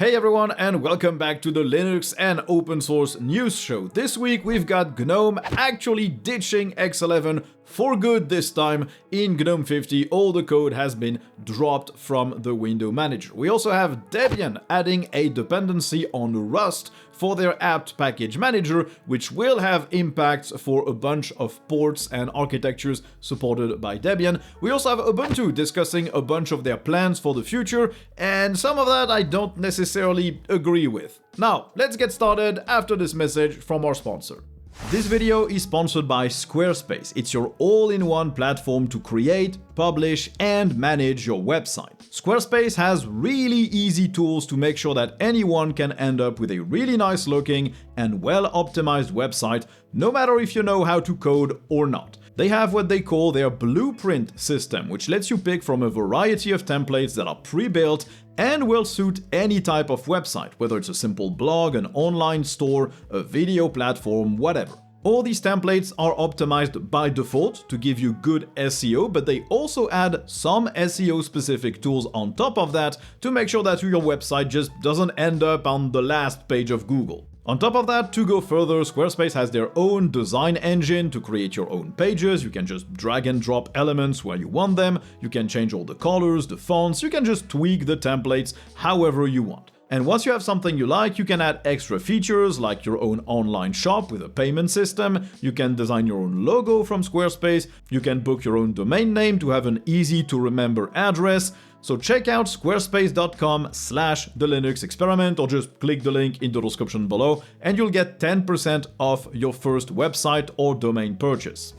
Hey everyone, and welcome back to the Linux and open source news show. This week we've got GNOME actually ditching X11 for good this time. In GNOME 50, all the code has been dropped from the window manager. We also have Debian adding a dependency on Rust for their apt package manager, which will have impacts for a bunch of ports and architectures supported by Debian. We also have Ubuntu discussing a bunch of their plans for the future, and some of that I don't necessarily agree with. Now, let's get started after this message from our sponsor. This video is sponsored by SquareSpace. It's your all-in-one platform to create, publish, and manage your website. Squarespace has really easy tools to make sure that anyone can end up with a really nice looking and well-optimized website, no matter if you know how to code or not. They have what they call their blueprint system, which lets you pick from a variety of templates that are pre-built and will suit any type of website, whether it's a simple blog, an online store, a video platform, whatever. All these templates are optimized by default to give you good SEO, but they also add some SEO-specific tools on top of that to make sure that your website just doesn't end up on the last page of Google. On top of that, to go further, Squarespace has their own design engine to create your own pages. You can just drag and drop elements where you want them, you can change all the colors, the fonts, you can just tweak the templates however you want. And once you have something you like, you can add extra features like your own online shop with a payment system, you can design your own logo from Squarespace, you can book your own domain name to have an easy to remember address. So check out squarespace.com/TheLinuxExperiment or just click the link in the description below and you'll get 10% off your first website or domain purchase.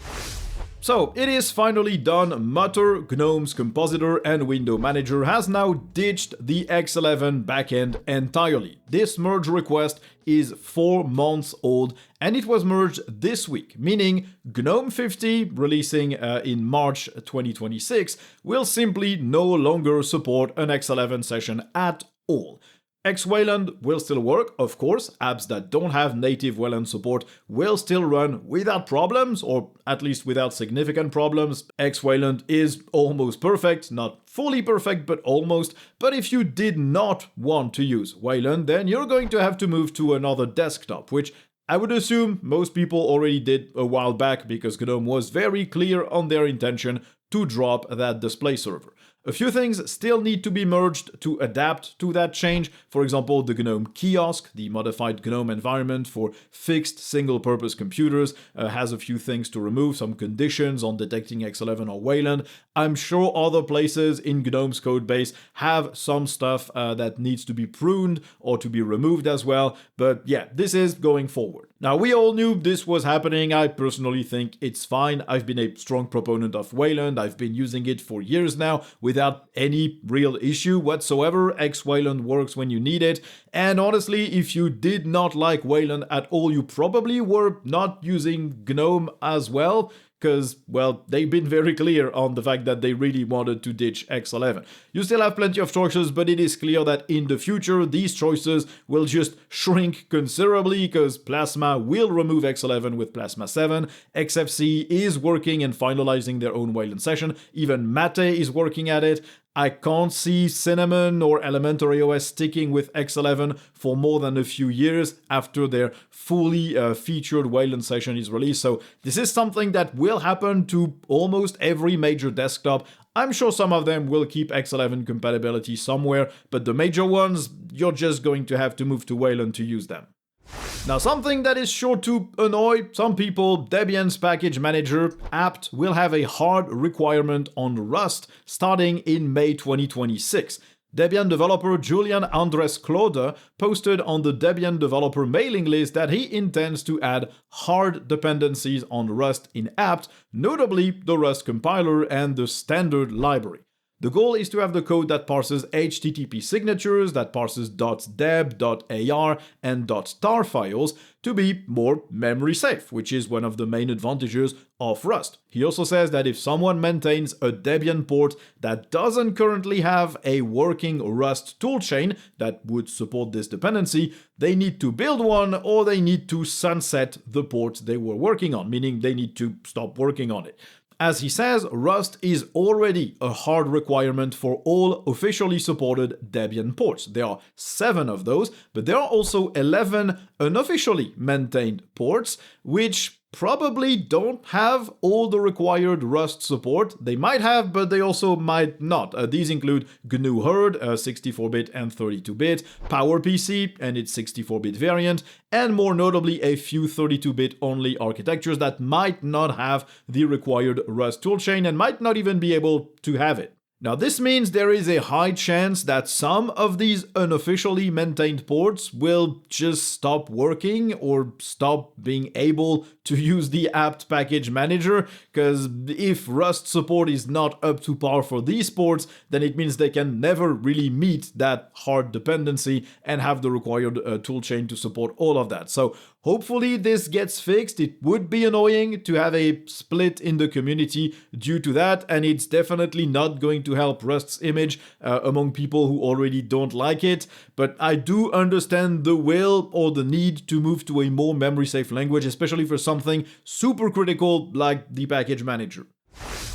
So, it is finally done. Mutter, GNOME's compositor and window manager, has now ditched the X11 backend entirely. This merge request is 4 months old and it was merged this week, meaning GNOME 50, releasing in March 2026, will simply no longer support an X11 session at all. X-Wayland will still work, of course. Apps that don't have native Wayland support will still run without problems, or at least without significant problems. X-Wayland is almost perfect, not fully perfect, but almost. But if you did not want to use Wayland, then you're going to have to move to another desktop, which I would assume most people already did a while back because GNOME was very clear on their intention to drop that display server. A few things still need to be merged to adapt to that change. For example, the GNOME kiosk, the modified GNOME environment for fixed single-purpose computers, has a few things to remove, some conditions on detecting X11 or Wayland. I'm sure other places in GNOME's codebase have some stuff that needs to be pruned or to be removed as well, but yeah, this is going forward. Now, we all knew this was happening. I personally think it's fine. I've been a strong proponent of Wayland. I've been using it for years now without any real issue whatsoever. X-Wayland works when you need it. And honestly, if you did not like Wayland at all, you probably were not using GNOME as well. Because, well, they've been very clear on the fact that they really wanted to ditch X11. You still have plenty of choices, but it is clear that in the future, these choices will just shrink considerably because Plasma will remove X11 with Plasma 7. XFC is working and finalizing their own Wayland session. Even Mate is working at it. I can't see Cinnamon or Elementary OS sticking with X11 for more than a few years after their fully featured Wayland session is released. So this is something that will happen to almost every major desktop. I'm sure some of them will keep X11 compatibility somewhere, but the major ones, you're just going to have to move to Wayland to use them. Now, something that is sure to annoy some people, Debian's package manager, apt, will have a hard requirement on Rust starting in May 2026. Debian developer Julian Andres Claude posted on the Debian developer mailing list that he intends to add hard dependencies on Rust in apt, notably the Rust compiler and the standard library. The goal is to have the code that parses HTTP signatures, that parses .deb, .ar, and .tar files to be more memory safe, which is one of the main advantages of Rust. He also says that if someone maintains a Debian port that doesn't currently have a working Rust toolchain that would support this dependency, they need to build one or they need to sunset the port they were working on, meaning they need to stop working on it. As he says, Rust is already a hard requirement for all officially supported Debian ports. There are 7 of those, but there are also 11 unofficially maintained ports, which probably don't have all the required Rust support. They might have, but they also might not. These include GNU Herd, 64-bit and 32-bit, PowerPC and its 64-bit variant, and more notably a few 32-bit only architectures that might not have the required Rust toolchain and might not even be able to have it. Now, this means there is a high chance that some of these unofficially maintained ports will just stop working or stop being able to use the apt package manager, because if Rust support is not up to par for these ports, then it means they can never really meet that hard dependency and have the required toolchain to support all of that. So hopefully this gets fixed. It would be annoying to have a split in the community due to that, and it's definitely not going to help Rust's image among people who already don't like it, but I do understand the will or the need to move to a more memory-safe language, especially for something super critical like the package manager.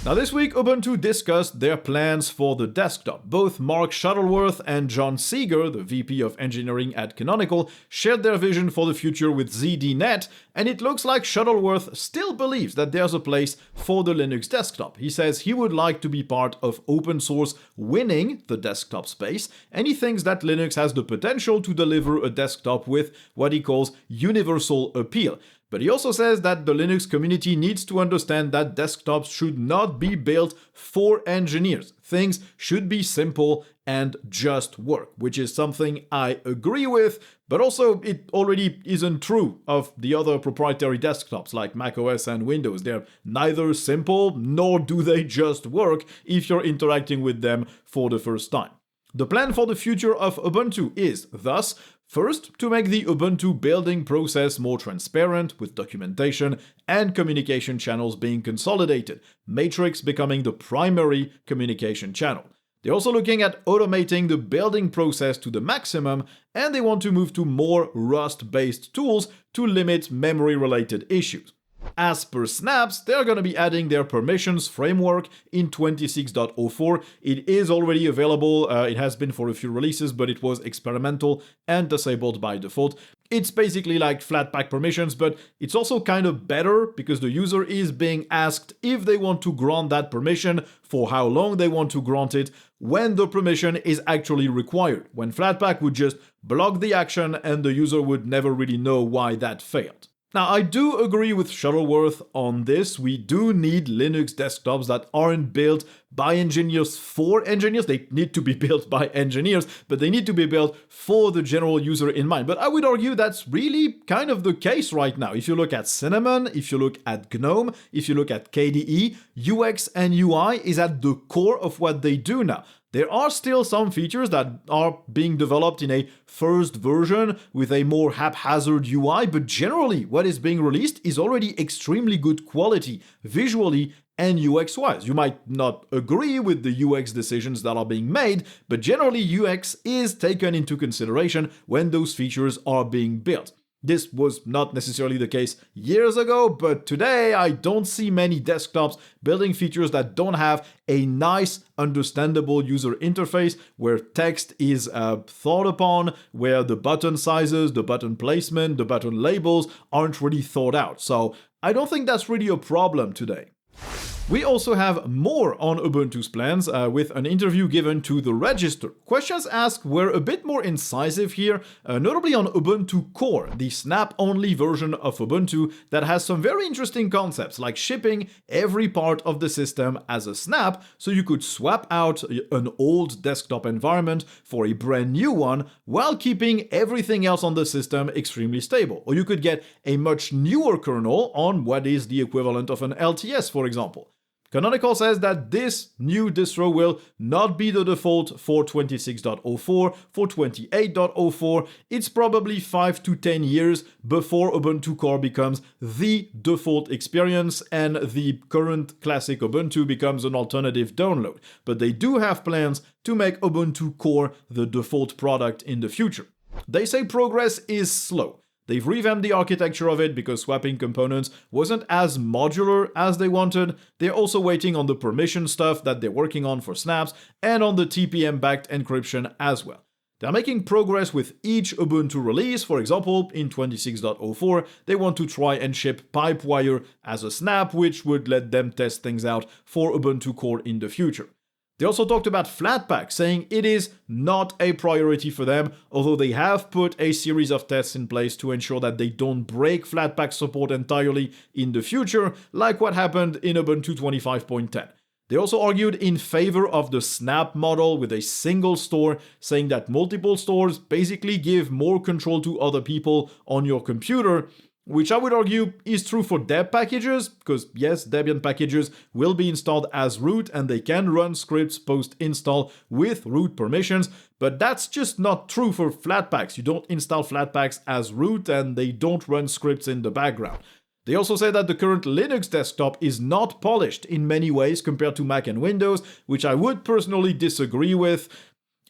Now this week, Ubuntu discussed their plans for the desktop. Both Mark Shuttleworth and John Seeger, the VP of Engineering at Canonical, shared their vision for the future with ZDNet, and it looks like Shuttleworth still believes that there's a place for the Linux desktop. He says he would like to be part of open source winning the desktop space, and he thinks that Linux has the potential to deliver a desktop with what he calls universal appeal. But he also says that the Linux community needs to understand that desktops should not be built for engineers. Things should be simple and just work, which is something I agree with, but also it already isn't true of the other proprietary desktops like macOS and Windows. They're neither simple nor do they just work if you're interacting with them for the first time. The plan for the future of Ubuntu is, thus, first, to make the Ubuntu building process more transparent with documentation and communication channels being consolidated, Matrix becoming the primary communication channel. They're also looking at automating the building process to the maximum, and they want to move to more Rust-based tools to limit memory-related issues. As per Snaps, they're going to be adding their permissions framework in 26.04. It is already available, it has been for a few releases, but it was experimental and disabled by default. It's basically like Flatpak permissions, but it's also kind of better because the user is being asked if they want to grant that permission, for how long they want to grant it, when the permission is actually required, when Flatpak would just block the action and the user would never really know why that failed. Now, I do agree with Shuttleworth on this. We do need Linux desktops that aren't built by engineers for engineers. They need to be built by engineers, but they need to be built for the general user in mind. But I would argue that's really kind of the case right now. If you look at Cinnamon, if you look at GNOME, if you look at KDE, UX and UI is at the core of what they do now. There are still some features that are being developed in a first version with a more haphazard UI, but generally what is being released is already extremely good quality, visually and UX-wise. You might not agree with the UX decisions that are being made, but generally UX is taken into consideration when those features are being built. This was not necessarily the case years ago, but today I don't see many desktops building features that don't have a nice, understandable user interface where text is thought upon, where the button sizes, the button placement, the button labels aren't really thought out. So I don't think that's really a problem today. We also have more on Ubuntu's plans with an interview given to The Register. Questions asked were a bit more incisive here, notably on Ubuntu Core, the snap-only version of Ubuntu that has some very interesting concepts, like shipping every part of the system as a snap, so you could swap out an old desktop environment for a brand new one while keeping everything else on the system extremely stable. Or you could get a much newer kernel on what is the equivalent of an LTS, for example. Canonical says that this new distro will not be the default for 26.04, for 28.04. It's probably 5 to 10 years before Ubuntu Core becomes the default experience and the current classic Ubuntu becomes an alternative download. But they do have plans to make Ubuntu Core the default product in the future. They say progress is slow. They've revamped the architecture of it because swapping components wasn't as modular as they wanted. They're also waiting on the permission stuff that they're working on for snaps and on the TPM-backed encryption as well. They're making progress with each Ubuntu release. For example, in 26.04, they want to try and ship Pipewire as a snap, which would let them test things out for Ubuntu Core in the future. They also talked about Flatpak, saying it is not a priority for them, although they have put a series of tests in place to ensure that they don't break Flatpak support entirely in the future, like what happened in Ubuntu 25.10. They also argued in favor of the snap model with a single store, saying that multiple stores basically give more control to other people on your computer, which I would argue is true for deb packages, because yes, Debian packages will be installed as root and they can run scripts post-install with root permissions, but that's just not true for Flatpaks. You don't install Flatpaks as root and they don't run scripts in the background. They also say that the current Linux desktop is not polished in many ways compared to Mac and Windows, which I would personally disagree with.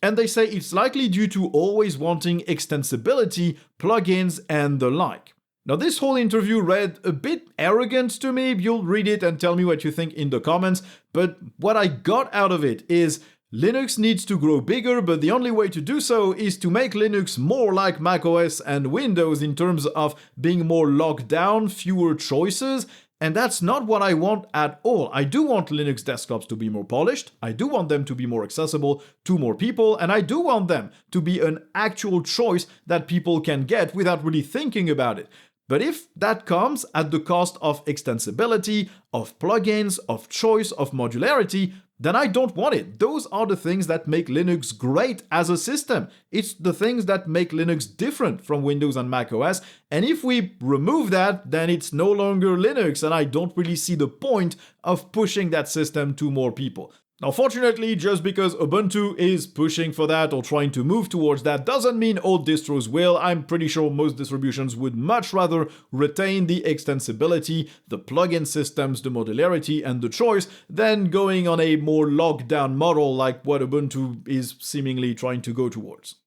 And they say it's likely due to always wanting extensibility, plugins, and the like. Now, this whole interview read a bit arrogant to me. You'll read it and tell me what you think in the comments. But what I got out of it is Linux needs to grow bigger, but the only way to do so is to make Linux more like macOS and Windows in terms of being more locked down, fewer choices. And that's not what I want at all. I do want Linux desktops to be more polished, I do want them to be more accessible to more people, and I do want them to be an actual choice that people can get without really thinking about it. But if that comes at the cost of extensibility, of plugins, of choice, of modularity, then I don't want it. Those are the things that make Linux great as a system. It's the things that make Linux different from Windows and macOS. And if we remove that, then it's no longer Linux, and I don't really see the point of pushing that system to more people. Now, fortunately, just because Ubuntu is pushing for that or trying to move towards that doesn't mean all distros will. I'm pretty sure most distributions would much rather retain the extensibility, the plugin systems, the modularity, and the choice than going on a more locked down model like what Ubuntu is seemingly trying to go towards.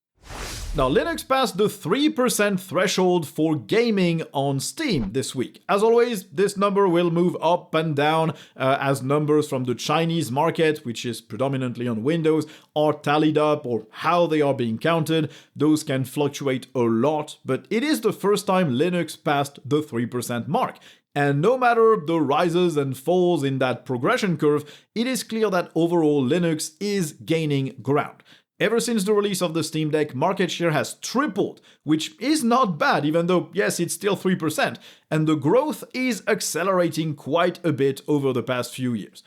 Now, Linux passed the 3% threshold for gaming on Steam this week. As always, this number will move up and down as numbers from the Chinese market, which is predominantly on Windows, are tallied up or how they are being counted. Those can fluctuate a lot, but it is the first time Linux passed the 3% mark. And no matter the rises and falls in that progression curve, it is clear that overall Linux is gaining ground. Ever since the release of the Steam Deck, market share has tripled, which is not bad, even though, yes, it's still 3%, and the growth is accelerating quite a bit over the past few years.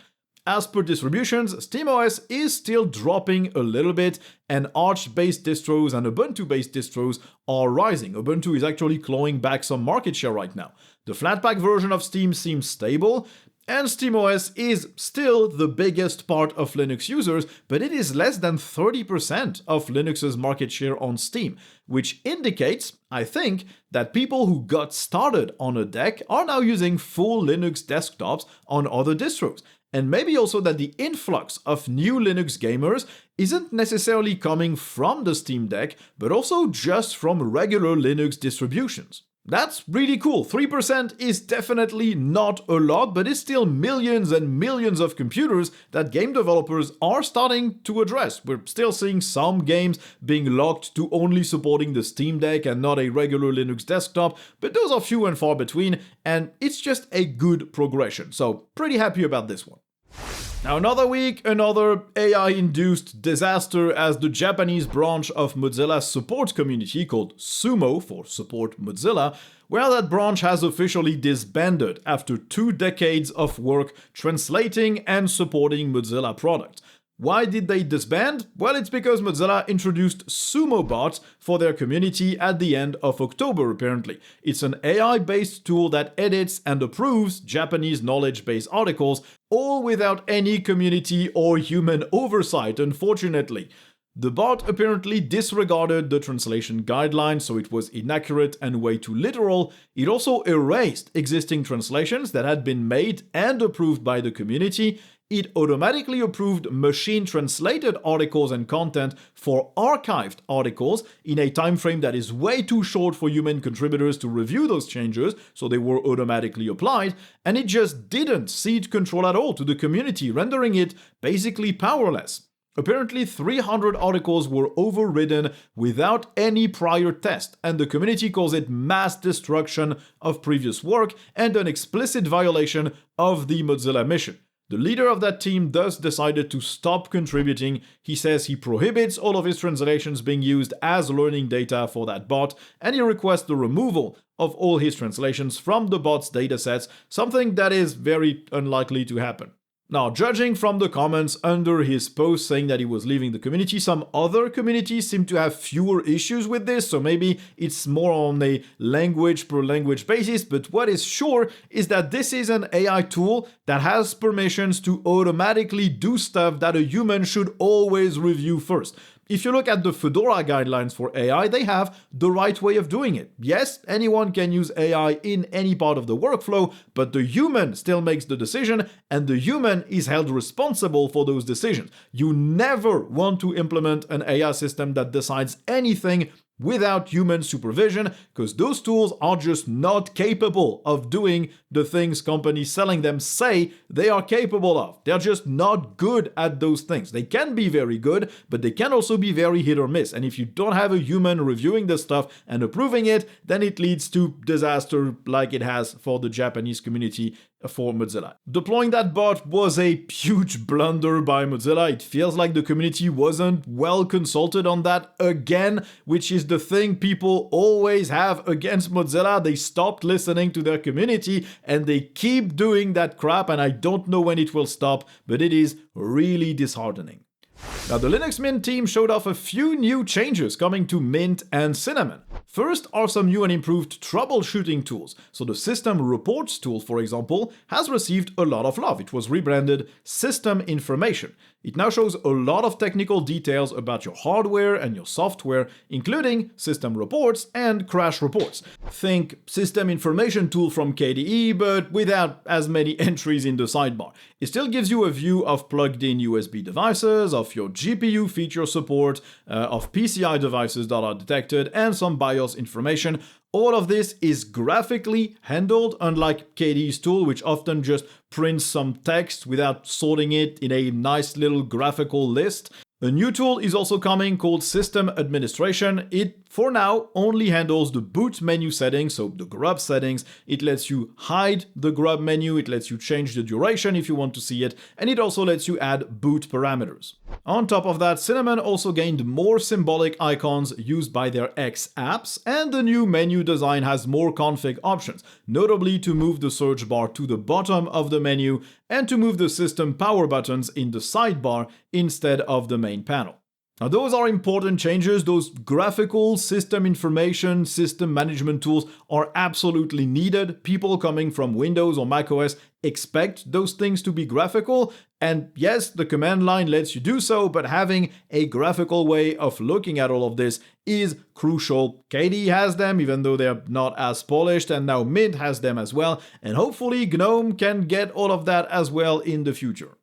As per distributions, SteamOS is still dropping a little bit, and Arch-based distros and Ubuntu-based distros are rising. Ubuntu is actually clawing back some market share right now. The Flatpak version of Steam seems stable, and SteamOS is still the biggest part of Linux users, but it is less than 30% of Linux's market share on Steam, which indicates, I think, that people who got started on a deck are now using full Linux desktops on other distros. And maybe also that the influx of new Linux gamers isn't necessarily coming from the Steam Deck, but also just from regular Linux distributions. That's really cool. 3% is definitely not a lot, but it's still millions and millions of computers that game developers are starting to address. We're still seeing some games being locked to only supporting the Steam Deck and not a regular Linux desktop, but those are few and far between, and it's just a good progression. So pretty happy about this one. Now, another week, another AI-induced disaster as the Japanese branch of Mozilla's support community, called Sumo for Support Mozilla, where that branch has officially disbanded after 2 decades of work translating and supporting Mozilla products. Why did they disband? Well, it's because Mozilla introduced SumoBot for their community at the end of October, apparently. It's an AI-based tool that edits and approves Japanese knowledge-based articles, all without any community or human oversight, unfortunately. The bot apparently disregarded the translation guidelines, so it was inaccurate and way too literal. It also erased existing translations that had been made and approved by the community, it automatically approved machine-translated articles and content for archived articles in a time frame that is way too short for human contributors to review those changes, so they were automatically applied, and it just didn't cede control at all to the community, rendering it basically powerless. Apparently 300 articles were overridden without any prior test, and the community calls it mass destruction of previous work and an explicit violation of the Mozilla mission. The leader of that team thus decided to stop contributing. He says he prohibits all of his translations being used as learning data for that bot, and he requests the removal of all his translations from the bot's datasets, something that is very unlikely to happen. Now, judging from the comments under his post saying that he was leaving the community, some other communities seem to have fewer issues with this, so maybe it's more on a language per language basis, but what is sure is that this is an AI tool that has permissions to automatically do stuff that a human should always review first. If you look at the Fedora guidelines for AI, they have the right way of doing it. Yes, anyone can use AI in any part of the workflow, but the human still makes the decision, and the human is held responsible for those decisions. You never want to implement an AI system that decides anything without human supervision, because those tools are just not capable of doing the things companies selling them say they are capable of. They're just not good at those things. They can be very good, but they can also be very hit or miss. And if you don't have a human reviewing this stuff and approving it, then it leads to disaster like it has for the Japanese community for Mozilla. Deploying that bot was a huge blunder by Mozilla. It feels like the community wasn't well consulted on that again, which is the thing people always have against Mozilla. They stopped listening to their community and they keep doing that crap, and I don't know when it will stop, but it is really disheartening. Now, the Linux Mint team showed off a few new changes coming to Mint and Cinnamon. First are some new and improved troubleshooting tools. So the System Reports tool, for example, has received a lot of love. It was rebranded System Information. It now shows a lot of technical details about your hardware and your software, including system reports and crash reports. Think System Information tool from KDE, but without as many entries in the sidebar. It still gives you a view of plugged-in USB devices, of your GPU feature support, of PCI devices that are detected, and some BIOS information. All of this is graphically handled, unlike KDE's tool, which often just prints some text without sorting it in a nice little graphical list. A new tool is also coming called System Administration. It, for now, only handles the boot menu settings, so the grub settings. It lets you hide the grub menu, it lets you change the duration if you want to see it, and it also lets you add boot parameters. On top of that, Cinnamon also gained more symbolic icons used by their X apps, and the new menu design has more config options, notably to move the search bar to the bottom of the menu and to move the system power buttons in the sidebar instead of the main panel. Now, those are important changes. Those graphical system information, system management tools are absolutely needed. People coming from Windows or macOS expect those things to be graphical. And yes, the command line lets you do so, but having a graphical way of looking at all of this is crucial. KDE has them, even though they're not as polished, and now Mint has them as well. And hopefully GNOME can get all of that as well in the future.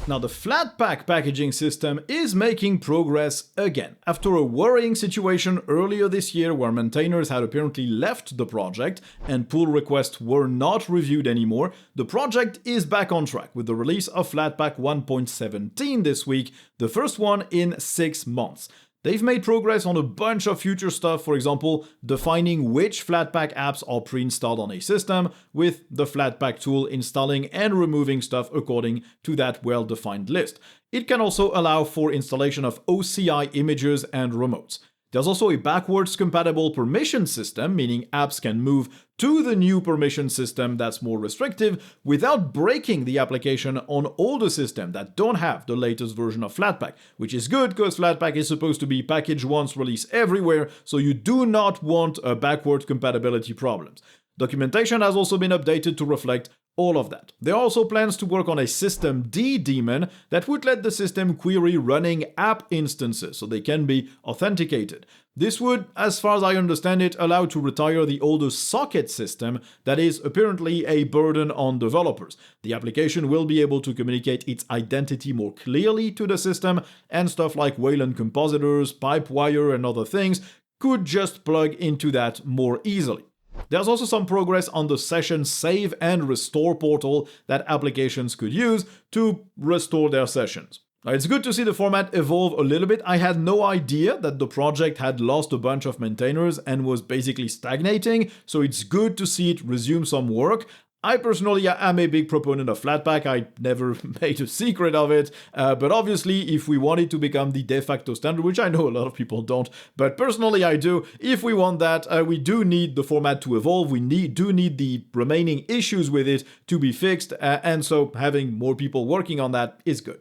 Now, the Flatpak packaging system is making progress again. After a worrying situation earlier this year where maintainers had apparently left the project and pull requests were not reviewed anymore, the project is back on track with the release of Flatpak 1.17 this week, the first one in 6 months. They've made progress on a bunch of future stuff, for example, defining which Flatpak apps are pre-installed on a system, with the Flatpak tool installing and removing stuff according to that well-defined list. It can also allow for installation of OCI images and remotes. There's also a backwards compatible permission system, meaning apps can move to the new permission system that's more restrictive without breaking the application on older systems that don't have the latest version of Flatpak, which is good because Flatpak is supposed to be package once, release everywhere, so you do not want backward compatibility problems. Documentation has also been updated to reflect all of that. There are also plans to work on a systemd daemon that would let the system query running app instances so they can be authenticated. This would, as far as I understand it, allow to retire the older socket system that is apparently a burden on developers. The application will be able to communicate its identity more clearly to the system, and stuff like Wayland compositors, Pipewire, and other things could just plug into that more easily. There's also some progress on the session save and restore portal that applications could use to restore their sessions. Now, it's good to see the format evolve a little bit. I had no idea that the project had lost a bunch of maintainers and was basically stagnating, so it's good to see it resume some work. I personally am a big proponent of Flatpak. I never made a secret of it, but obviously if we want it to become the de facto standard, which I know a lot of people don't, but personally I do, if we want that, we do need the format to evolve, we do need the remaining issues with it to be fixed, and so having more people working on that is good.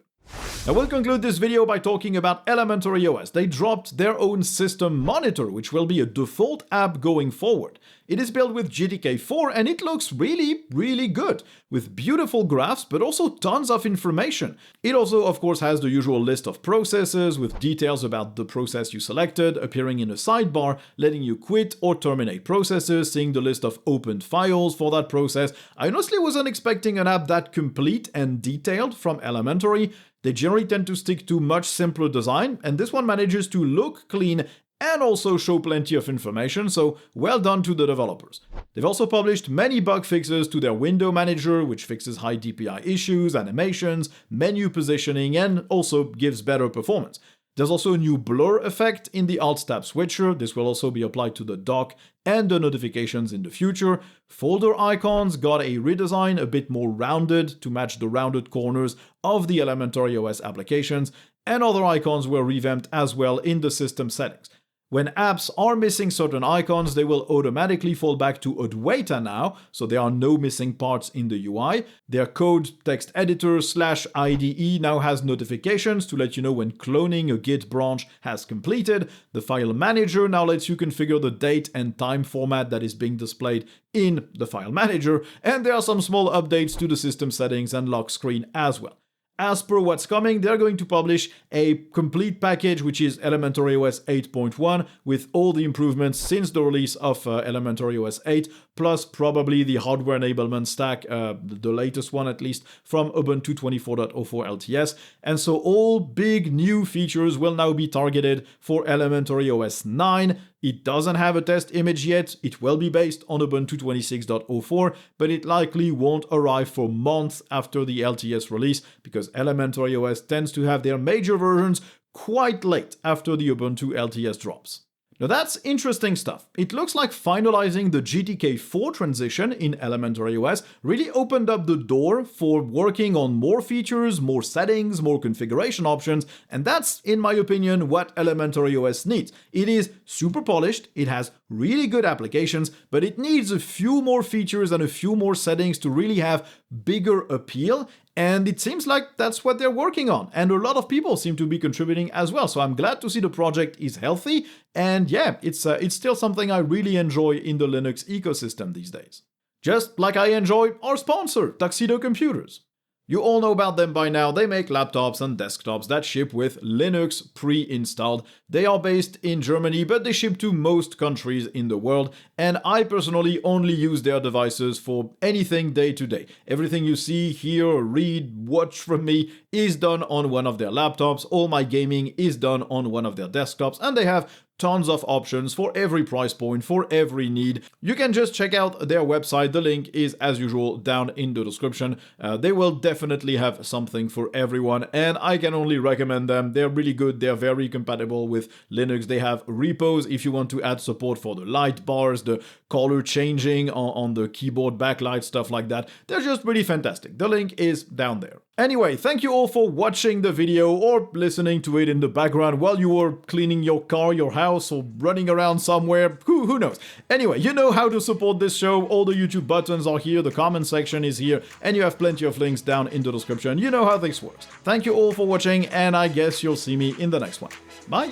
I will conclude this video by talking about Elementary OS. They dropped their own system monitor, which will be a default app going forward. It is built with GTK4 and it looks really good, with beautiful graphs but also tons of information. It also of course has the usual list of processes with details about the process you selected appearing in a sidebar, letting you quit or terminate processes, seeing the list of opened files for that process. I honestly wasn't expecting an app that complete and detailed from Elementary. They generally tend to stick to much simpler design, and this one manages to look clean and also show plenty of information, so well done to the developers. They've also published many bug fixes to their window manager, which fixes high DPI issues, animations, menu positioning, and also gives better performance. There's also a new blur effect in the Alt-Tab switcher. This will also be applied to the dock and the notifications in the future. Folder icons got a redesign, a bit more rounded to match the rounded corners of the Elementary OS applications, and other icons were revamped as well in the system settings. When apps are missing certain icons, they will automatically fall back to Adwaita now, so there are no missing parts in the UI. Their code text editor /IDE now has notifications to let you know when cloning a Git branch has completed. The file manager now lets you configure the date and time format that is being displayed in the file manager, and there are some small updates to the system settings and lock screen as well. As per what's coming, they're going to publish a complete package, which is Elementary OS 8.1, with all the improvements since the release of Elementary OS 8, plus probably the hardware enablement stack, the latest one at least, from Ubuntu 24.04 LTS. And so all big new features will now be targeted for Elementary OS 9. It doesn't have a test image yet, it will be based on Ubuntu 26.04, but it likely won't arrive for months after the LTS release, because Elementary OS tends to have their major versions quite late after the Ubuntu LTS drops. Now that's interesting stuff. It looks like finalizing the GTK4 transition in Elementary OS really opened up the door for working on more features, more settings, more configuration options, and that's, in my opinion, what Elementary OS needs. It is super polished, it has really good applications, but it needs a few more features and a few more settings to really have bigger appeal. And it seems like that's what they're working on, and a lot of people seem to be contributing as well, so I'm glad to see the project is healthy, and yeah, it's still something I really enjoy in the Linux ecosystem these days. Just like I enjoy our sponsor, Tuxedo Computers. You all know about them by now. They make laptops and desktops that ship with Linux pre-installed. They are based in Germany, but they ship to most countries in the world, and I personally only use their devices for anything day to day. Everything you see, hear, read, watch from me is done on one of their laptops. All my gaming is done on one of their desktops, and they have tons of options for every price point, for every need. You can just check out their website. The link is, as usual, down in the description. They will definitely have something for everyone, and I can only recommend them. They're really good. They're very compatible with Linux. They have repos if you want to add support for the light bars, the color changing on the keyboard backlight, stuff like that. They're just really fantastic. The link is down there. Anyway, thank you all for watching the video or listening to it in the background while you were cleaning your car, your house, or running around somewhere. Who knows? Anyway, you know how to support this show. All the YouTube buttons are here, the comment section is here, and you have plenty of links down in the description. You know how this works. Thank you all for watching, and I guess you'll see me in the next one. Bye!